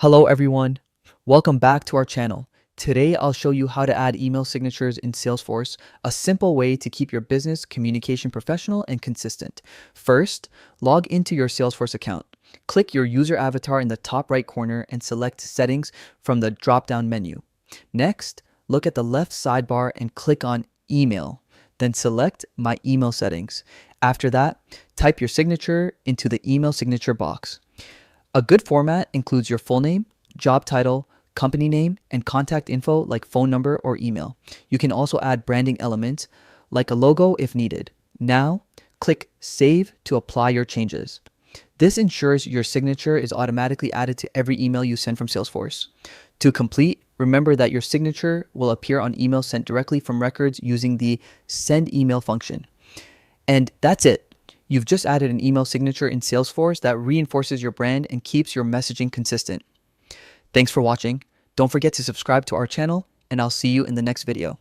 Hello everyone, welcome back to our channel. Today I'll show you how to add email signatures in Salesforce, a simple way to keep your business communication professional and consistent. First, log into your Salesforce account. Click your user avatar in the top right corner and select Settings from the drop-down menu. Next, look at the left sidebar and click on Email. Then select My Email Settings. After that, type your signature into the email signature box. A good format includes your full name, job title, company name, and contact info like phone number or email. You can also add branding elements like a logo if needed. Now, click Save to apply your changes. This ensures your signature is automatically added to every email you send from Salesforce. To complete, remember that your signature will appear on emails sent directly from records using the Send Email function. And that's it. You've just added an email signature in Salesforce that reinforces your brand and keeps your messaging consistent. Thanks for watching. Don't forget to subscribe to our channel, and I'll see you in the next video.